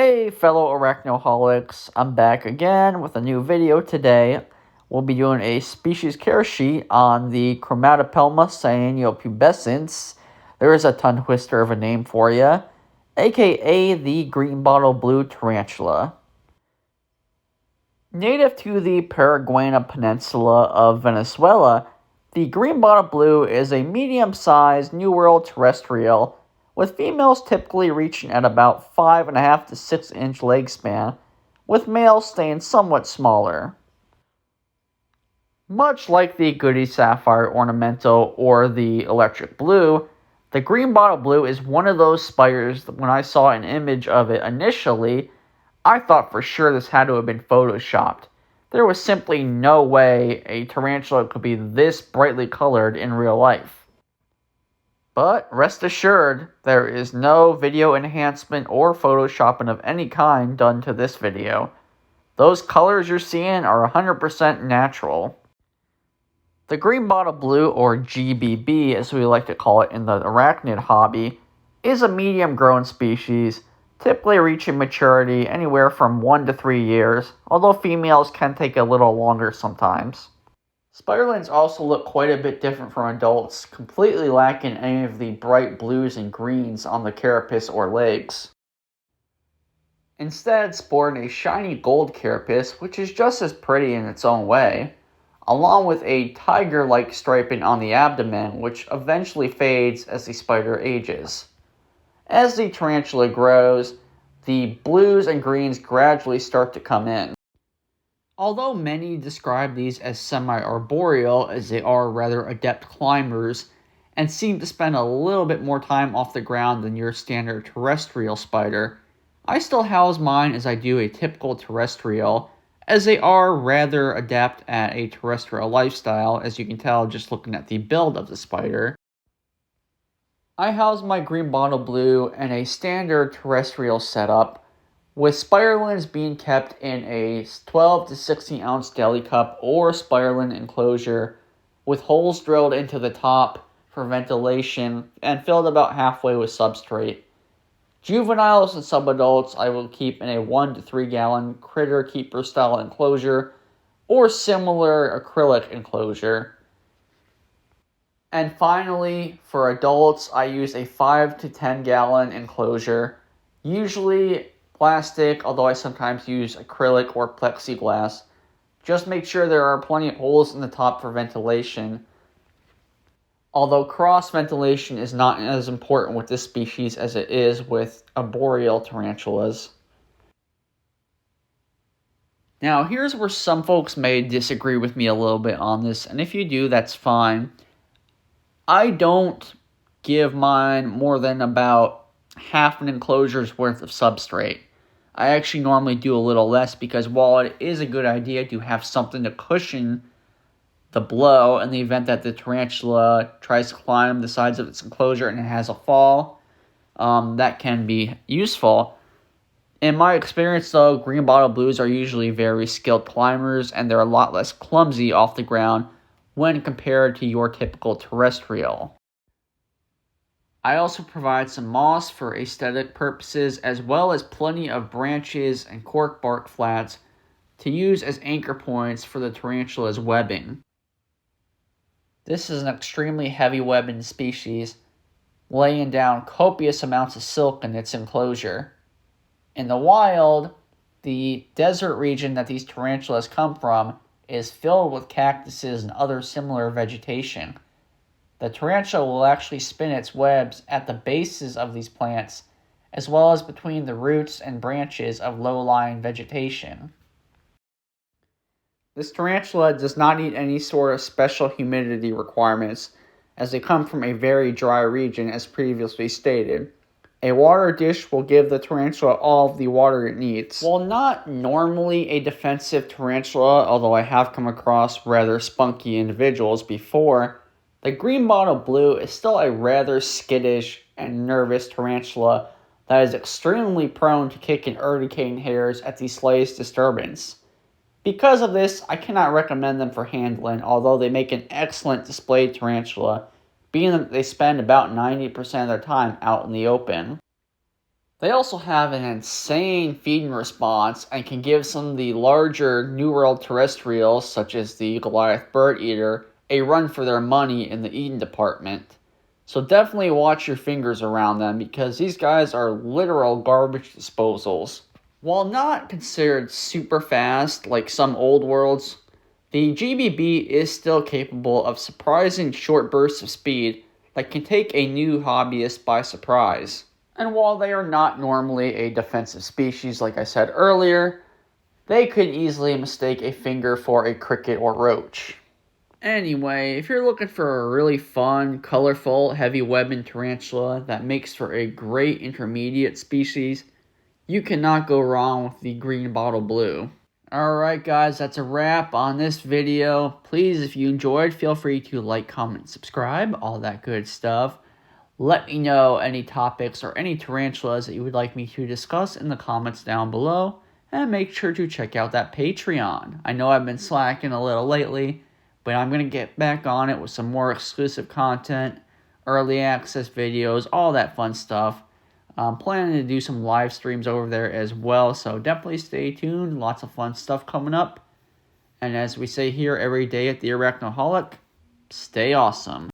Hey fellow Arachnoholics, I'm back again with a new video today. We'll be doing a species care sheet on the Chromatopelma cyanopubescens. There is a tongue twister of a name for you, aka the Greenbottle Blue tarantula. Native to the Paraguayana Peninsula of Venezuela, the Greenbottle Blue is a medium-sized New World terrestrial, with females typically reaching at about 5.5 to 6 inch leg span, with males staying somewhat smaller. Much like the Goody Sapphire Ornamental or the Electric Blue, the Greenbottle Blue is one of those spiders that when I saw an image of it initially, I thought for sure this had to have been photoshopped. There was simply no way a tarantula could be this brightly colored in real life. But rest assured, there is no video enhancement or photoshopping of any kind done to this video. Those colors you're seeing are 100% natural. The Greenbottle Blue, or GBB as we like to call it in the arachnid hobby, is a medium-grown species, typically reaching maturity anywhere from 1 to 3 years, although females can take a little longer sometimes. Spiderlings also look quite a bit different from adults, completely lacking any of the bright blues and greens on the carapace or legs. Instead, sporting a shiny gold carapace, which is just as pretty in its own way, along with a tiger-like striping on the abdomen, which eventually fades as the spider ages. As the tarantula grows, the blues and greens gradually start to come in. Although many describe these as semi-arboreal, as they are rather adept climbers, and seem to spend a little bit more time off the ground than your standard terrestrial spider, I still house mine as I do a typical terrestrial, as they are rather adept at a terrestrial lifestyle, as you can tell just looking at the build of the spider. I house my Greenbottle Blue in a standard terrestrial setup, with spiderlings being kept in a 12 to 16 ounce deli cup or spiderling enclosure, with holes drilled into the top for ventilation and filled about halfway with substrate. Juveniles and subadults I will keep in a 1 to 3 gallon critter keeper style enclosure or similar acrylic enclosure. And finally, for adults, I use a 5 to 10 gallon enclosure, usually plastic, although I sometimes use acrylic or plexiglass. Just make sure there are plenty of holes in the top for ventilation, although cross ventilation is not as important with this species as it is with arboreal tarantulas. Now, here's where some folks may disagree with me a little bit on this, and if you do, that's fine. I don't give mine more than about half an enclosure's worth of substrate. I actually normally do a little less because while it is a good idea to have something to cushion the blow in the event that the tarantula tries to climb the sides of its enclosure and it has a fall, that can be useful. In my experience though, Greenbottle Blues are usually very skilled climbers and they're a lot less clumsy off the ground when compared to your typical terrestrial. I also provide some moss for aesthetic purposes, as well as plenty of branches and cork bark flats to use as anchor points for the tarantula's webbing. This is an extremely heavy webbing species, laying down copious amounts of silk in its enclosure. In the wild, the desert region that these tarantulas come from is filled with cactuses and other similar vegetation. The tarantula will actually spin its webs at the bases of these plants, as well as between the roots and branches of low-lying vegetation. This tarantula does not need any sort of special humidity requirements, as they come from a very dry region as previously stated. A water dish will give the tarantula all of the water it needs. While not normally a defensive tarantula, although I have come across rather spunky individuals before, the Greenbottle Blue is still a rather skittish and nervous tarantula that is extremely prone to kicking urticane hairs at the slightest disturbance. Because of this, I cannot recommend them for handling, although they make an excellent display tarantula, being that they spend about 90% of their time out in the open. They also have an insane feeding response and can give some of the larger New World terrestrials, such as the Goliath bird eater, a run for their money in the eating department. So definitely watch your fingers around them because these guys are literal garbage disposals. While not considered super fast like some old worlds, the GBB is still capable of surprising short bursts of speed that can take a new hobbyist by surprise. And while they are not normally a defensive species like I said earlier, they could easily mistake a finger for a cricket or roach. Anyway, if you're looking for a really fun, colorful, heavy weapon tarantula that makes for a great intermediate species, you cannot go wrong with the Greenbottle Blue. Alright guys, that's a wrap on this video. Please, if you enjoyed, feel free to like, comment, subscribe, all that good stuff. Let me know any topics or any tarantulas that you would like me to discuss in the comments down below. And make sure to check out that Patreon. I know I've been slacking a little lately, but I'm going to get back on it with some more exclusive content, early access videos, all that fun stuff. I'm planning to do some live streams over there as well, so definitely stay tuned. Lots of fun stuff coming up. And as we say here every day at the Arachnoholic, stay awesome.